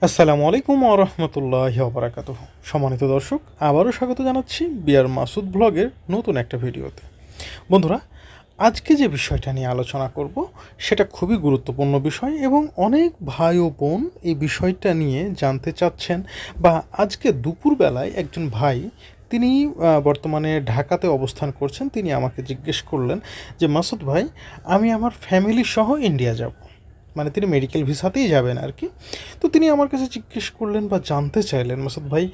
আসসালামু আলাইকুম ওয়া রাহমাতুল্লাহি ওয়া বারাকাতুহু। সম্মানিত দর্শক, আবারও স্বাগত জানাচ্ছি বিআর মাসুদ ব্লগের নতুন একটা ভিডিওতে। বন্ধুরা, আজকে যে বিষয়টা নিয়ে আলোচনা করব সেটা খুবই গুরুত্বপূর্ণ বিষয় এবং অনেক ভাই ও বোন এই বিষয়টা নিয়ে জানতে চাচ্ছেন। বা আজকে দুপুরবেলায় একজন ভাই, তিনি বর্তমানে ঢাকাতে অবস্থান করছেন, তিনি আমাকে জিজ্ঞেস করলেন যে মাসুদ ভাই, আমি আমার ফ্যামিলি সহ ইন্ডিয়া যাব। মানে তিনি মেডিকেল ভিসাতেই যাবেন আর কি। তো তিনি আমার কাছে জিজ্ঞেস করলেন বা জানতে চাইলেন, মাসুদ ভাই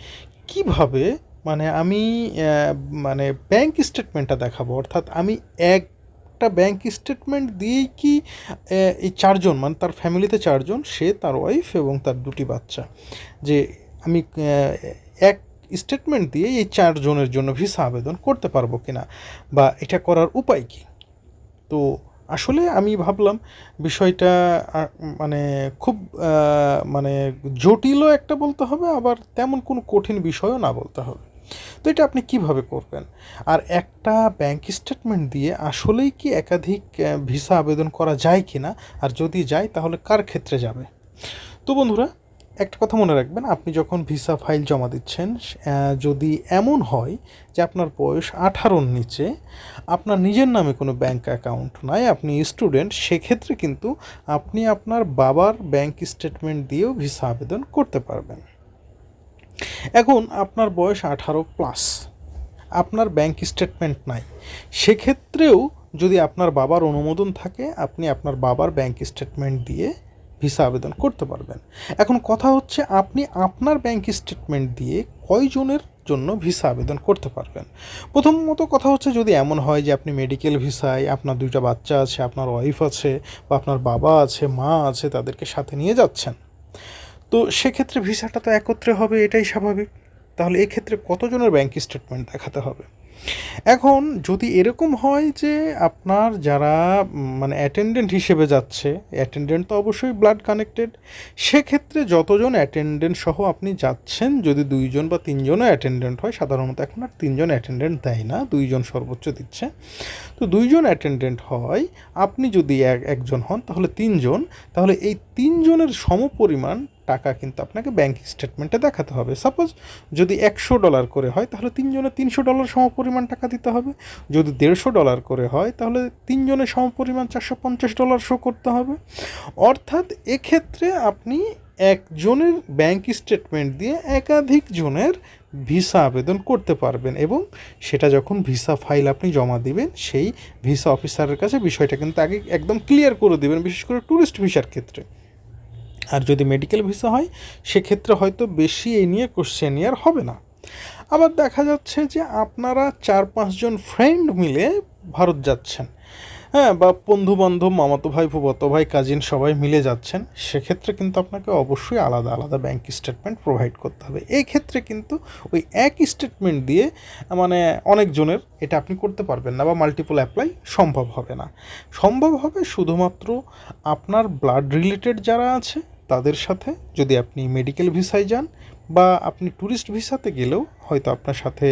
কিভাবে মানে আমি মানে ব্যাংক স্টেটমেন্টটা দেখাবো, অর্থাৎ আমি একটা ব্যাংক স্টেটমেন্ট দিয়েই কি এই চারজন, মানে তার ফ্যামিলিতে চারজন, সে, তার ওয়াইফ এবং তার দুটি বাচ্চা, যে আমি এক স্টেটমেন্ট দিয়ে এই চারজনের জন্য ভিসা আবেদন করতে পারবো কিনা, বা এটা করার উপায় কী। তো আসলে আমি ভাবলাম বিষয়টা মানে খুব মানে জটিলও একটা বলতে হবে, আবার তেমন কোনো কঠিন বিষয়ও না বলতে হবে। তো এটা আপনি কিভাবে করবেন, আর একটা ব্যাংক স্টেটমেন্ট দিয়ে আসলেই কি একাধিক ভিসা আবেদন করা যায় কি না, আর যদি যায় তাহলে কার ক্ষেত্রে যাবে। তো বন্ধুরা, একটা কথা মনে রাখবেন, আপনি যখন ভিসা ফাইল জমা দিচ্ছেন, যদি এমন হয় যে আপনার বয়স 18-র নিচে, আপনার নিজের নামে কোনো ব্যাংক অ্যাকাউন্ট নাই, আপনি স্টুডেন্ট, সেক্ষেত্রে কিন্তু আপনি আপনার বাবার ব্যাংক স্টেটমেন্ট দিয়েও ভিসা আবেদন করতে পারবেন। এখন আপনার বয়স 18+, আপনার ব্যাংক স্টেটমেন্ট নাই, সেক্ষেত্রেও যদি আপনার বাবার অনুমোদন থাকে, আপনি আপনার বাবার ব্যাংক স্টেটমেন্ট দিয়ে ভিসা আবেদন করতে পারবেন। এখন কথা হচ্ছে, আপনি আপনার ব্যাংক স্টেটমেন্ট দিয়ে কয়জনের জন্য ভিসা আবেদন করতে পারবেন। প্রথমত কথা হচ্ছে, যদি এমন হয় যে আপনি মেডিকেল ভিসায়, আপনার দুইটা বাচ্চা আছে, আপনার ওয়াইফ আছে, বা আপনার বাবা আছে, মা আছে, তাদেরকে সাথে নিয়ে যাচ্ছেন, তো সেক্ষেত্রে ভিসাটা তো একত্রে হবে, এটাই স্বাভাবিক। তাহলে এক্ষেত্রে কতজনের ব্যাংক স্টেটমেন্ট দেখাতে হবে। এখন যদি এরকম হয় যে আপনার যারা মানে অ্যাটেন্ডেন্ট হিসেবে যাচ্ছে, অ্যাটেন্ডেন্ট তো অবশ্যই ব্লাড কানেক্টেড, সেক্ষেত্রে যতজন অ্যাটেন্ডেন্ট সহ আপনি যাচ্ছেন, যদি 2জন বা 3জনও অ্যাটেন্ডেন্ট হয়, সাধারণত এখন আর 3জন অ্যাটেন্ডেন্ট দেয় না, 2জন সর্বোচ্চ দিচ্ছে, তো 2জন অ্যাটেন্ডেন্ট হয়, আপনি যদি একজন হন তাহলে 3জন, তাহলে এই 3জনের সমপরিমাণ টাকা কিন্তু আপনাকে ব্যাংক স্টেটমেন্টে দেখাতে হবে। সাপোজ যদি $100 করে হয়, তাহলে 3জনে $300 সমপরিমাণ টাকা দিতে হবে। যদি $150 করে হয়, তাহলে 3জনের সমপরিমাণ $450 শো করতে হবে। অর্থাৎ এক্ষেত্রে আপনি একজনের ব্যাংক স্টেটমেন্ট দিয়ে একাধিক জনের ভিসা আবেদন করতে পারবেন, এবং সেটা যখন ভিসা ফাইল আপনি জমা দিবেন, সেই ভিসা অফিসারের কাছে বিষয়টা কিন্তু আগে একদম ক্লিয়ার করে দেবেন, বিশেষ করে ট্যুরিস্ট ভিসার ক্ষেত্রে। আর যদি মেডিকেল ভিসা হয়, সেক্ষেত্রে হয়তো বেশি এই নিয়ে কোশ্চেনিয়ার হবে না। আবার দেখা যাচ্ছে যে আপনারা 4-5জন ফ্রেন্ড মিলে ভারত যাচ্ছেন, হ্যাঁ, বা বন্ধুবান্ধব, মামাতো ভাই, ফুফাতো ভাই, কাজিন সবাই মিলে যাচ্ছেন, সেক্ষেত্রে কিন্তু আপনাকে অবশ্যই আলাদা আলাদা ব্যাংক স্টেটমেন্ট প্রোভাইড করতে হবে। এই ক্ষেত্রে কিন্তু ওই এক স্টেটমেন্ট দিয়ে মানে অনেকজনের এটা আপনি করতে পারবেন না, বা মাল্টিপল অ্যাপ্লাই সম্ভব হবে না। সম্ভব হবে শুধুমাত্র আপনার ব্লাড রিলেটেড যারা আছে তাদের সাথে, যদি আপনি মেডিকেল ভিসায় যান, বা আপনি ট্যুরিস্ট ভিসাতে গেলেও হয়তো আপনার সাথে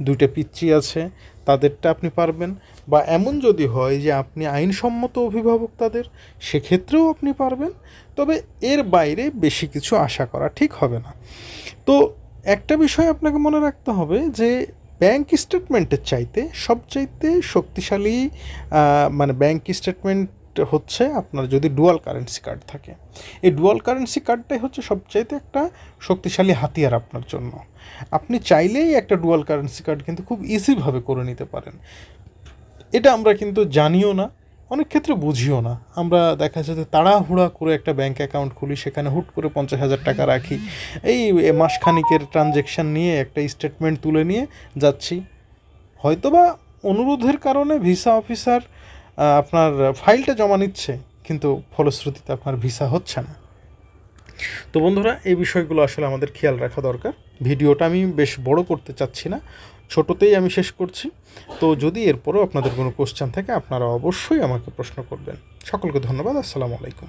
2টা পিচ্চি আছে, তাদেরটা আপনি পারবেন। বা এমন যদি হয় যে আপনি আইনসম্মত অভিভাবক তাদের, সেক্ষেত্রেও আপনি পারবেন। তবে এর বাইরে বেশি কিছু আশা করা ঠিক হবে না। তো একটা বিষয় আপনাকে মনে রাখতে হবে যে ব্যাংক স্টেটমেন্টের চাইতে সবচাইতে শক্তিশালী মানে ব্যাংক স্টেটমেন্ট হচ্ছে আপনার যদি ডুয়াল কারেন্সি কার্ড থাকে। এই ডুয়াল কারেন্সি কার্ডটাই হচ্ছে সবচাইতে একটা শক্তিশালী হাতিয়ার আপনার জন্য। আপনি চাইলেই একটা ডুয়াল কারেন্সি কার্ড কিন্তু খুব ইজিভাবে করে নিতে পারেন। এটা আমরা কিন্তু জানিও না, অনেক ক্ষেত্রে বুঝিও না। আমরা দেখা যায় যে তাড়াহুড়া করে একটা ব্যাংক অ্যাকাউন্ট খুলি, সেখানে হুট করে 50,000 টাকা রাখি, এই মাসখানিকের ট্রানজ্যাকশান নিয়ে একটা স্টেটমেন্ট তুলে নিয়ে যাচ্ছি। হয়তোবা অনুরোধের কারণে ভিসা অফিসার আপনার ফাইলটা জমা নিচ্ছে, কিন্তু ফলশ্রুতিতে আপনার ভিসা হচ্ছে না। তো বন্ধুরা, এই বিষয়গুলো আসলে আমাদের খেয়াল রাখা দরকার। ভিডিওটা আমি বেশ বড় করতে চাচ্ছি না, ছোটোতেই আমি শেষ করছি। তো যদি এরপরেও আপনাদের কোনো কোশ্চেন থাকে, আপনারা অবশ্যই আমাকে প্রশ্ন করবেন। সকলকে ধন্যবাদ। আসসালামু আলাইকুম।